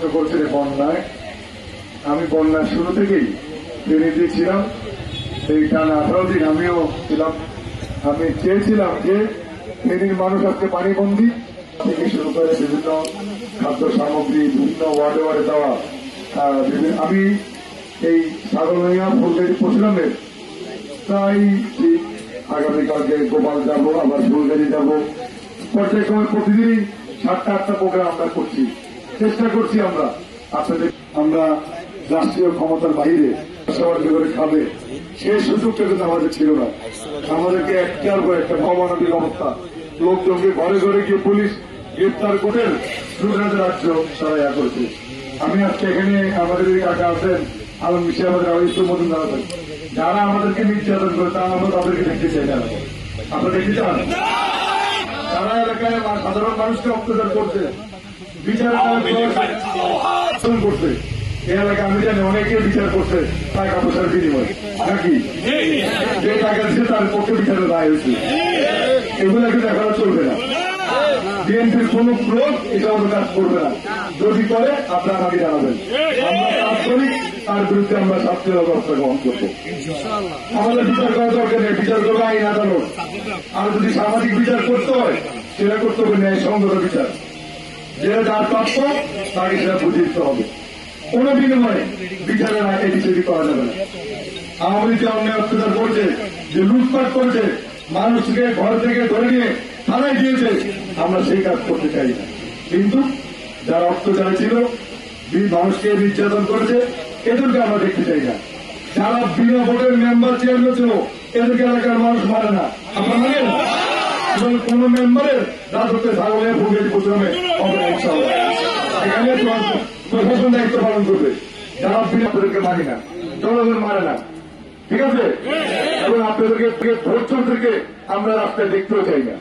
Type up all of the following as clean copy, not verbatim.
কষ্ট করছেন বন্যায়। আমি বন্যার শুরু থেকেই ফেনীতে ছিলাম, এই টানা 18 দিন আমিও ছিলাম। আমি চেয়েছিলাম যে ফেনীর মানুষ আজকে পানিবন্দী থেকে শুরু করে বিভিন্ন খাদ্য সামগ্রী বিভিন্ন ওয়ার্ডে ওয়ার্ডে দেওয়া। আমি এই সাগরনাইয়া ফুলগাড়ি পৌঁছলামের তাই আগামীকালকে গোপাল যাবো, আবার ফুলগাড়ি যাবো। পর্যায়ক্রমে প্রতিদিনই 7টা-8টা প্রোগ্রাম আমরা করছি, চেষ্টা করছি আমরা আপনাদের আমরা রাষ্ট্রীয় ক্ষমতার বাইরে সবার করে খাবে সেই সুযোগটা কিন্তু আমাদের ছিল না। আমাদেরকে একটার পর একটা অমানবিক অবস্থা, লোকজনকে ঘরে ঘরে গিয়ে পুলিশ গ্রেপ্তার করে সুরাজ রাজ্য তারা করেছে। আমি আজকে এখানে আমাদের এলাকা আছেন আলম মিশে আমাদের আবিষ্কার মতন দাঁড়াতে যারা আমাদেরকে নির্যাতন করে তা আমরা তাদেরকে দেখতে চাই না। আপনারা দেখতে চান যারা এলাকায় সাধারণ মানুষকে অত্যাচার করছে, বিচার করছে, এই এলাকায় আমি জানি অনেকে বিচার করছে টাকা পয়সার বিনিময় নাকি যে টাকা দিচ্ছে তার পক্ষে বিচারের রায় হয়েছে। এগুলো কিন্তু এখন চলবে না। বিএনপির কোন লোক এটা আমাদের কাজ করবে না। যদি করে আপনারা আমাকে জানাবেন, আমরা কাজ করি তার বিরুদ্ধে আমরা শাস্তির ব্যবস্থা গ্রহণ করবো। আমাদের বিচার করা দরকার নেই, বিচার করবে আইন আদালত। আর যদি সামাজিক বিচার করতে হয় সেটা করতে হবে ন্যায়সঙ্গত বিচার, যেটা যার প্রাপ্য তাকে সেটা বুঝে দিতে হবে। কোন বিনিময়ে বিচারের আগে বিচারি করা যাবে না। আওয়ামী যে অন্যায় অত্যাচার করছে, যে লুটপাট করছে, মানুষকে ঘর থেকে ধরে নিয়ে থানায় দিয়েছে, আমরা সেই কাজ করতে চাই না। কিন্তু যারা অত্যাচারী ছিল, মানুষকে নির্যাতন করেছে, এদেরকে আমরা দেখতে চাই না। যারা বিনা ভোটের মেম্বার চেয়ারম্যান ছিল, এদেরকে এলাকার মানুষ মারে না। আপনারা মানেন এবং কোন মেম্বারের রাজত্বে ছাগলে ভোগের প্রোগ্রামে হবে না। এখানে প্রশাসন দায়িত্ব পালন করবে। যারা বিনা ভোটকে মানি না, জনগণ মারে না, ঠিক আছে? এবং আপনাদেরকে ভোট চোরদেরকে আমরা রাস্তায় দেখতেও চাই না।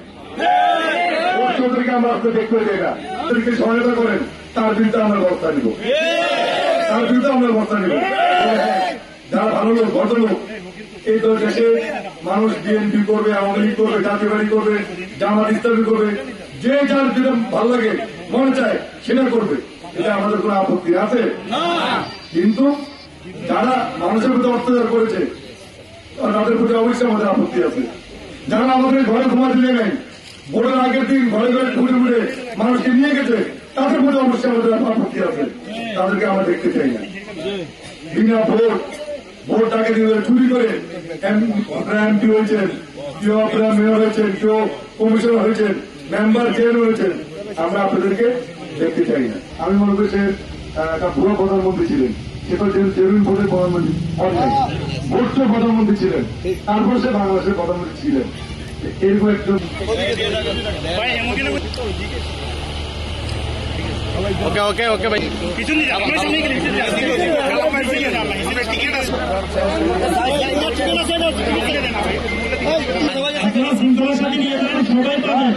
ভোট চোরদেরকে আমরা রাস্তায় দেখতেও চাই না। তাদেরকে সহায়তা করেন, তার বিরুদ্ধে আমরা ব্যবস্থা নিব, তার বিরুদ্ধে আমরা ব্যবস্থা নিব। যারা ভালো লোক, ভদ্রলোক, এই তো দেশে মানুষ বিএনপি করবে, আওয়ামী লীগ করবে, জাতীয়বাদী করবে, জামাত ইসলামী করবে, যে যার যেটা ভালো লাগে মনে চায় সেটা করবে, এটা আমাদের কোন আপত্তি আছে। কিন্তু যারা মানুষের প্রতি অত্যাচার করেছে তাদের প্রতি অবশ্যই আমাদের আপত্তি আছে। যারা আমাদের ঘরে ঘুমাতে দিয়ে নেই, ভোটের আগের দিন ঘরে ঘরে ঘুরে ঘুরে মানুষকে নিয়ে গেছে, তাদের প্রতি অবশ্যই আমাদের আপত্তি আছে। তাদেরকে আমরা দেখতে চাই না। বিনা ভোট টাকা দিয়ে চুরি করে এমপি হয়েছেন, কেউ আপনারা মেয়র হয়েছেন, কেউ কমিশনার হয়েছেন, মেম্বার চেয়ারম্যান হয়েছেন, আমরা আপনাদেরকে দেখতে চাই না। আমি মনে করি সে একটা ভুয়া প্রধানমন্ত্রী ছিলেন, সে তো জেনুইন ভোটের প্রধানমন্ত্রী অন্যায় ভোটে প্রধানমন্ত্রী ছিলেন, তারপর সে বাংলাদেশের প্রধানমন্ত্রী ছিলেন। এরকম একজন ওকে ওকে ওকে ভাই সবাই পাবেন।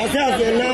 আছে আছে না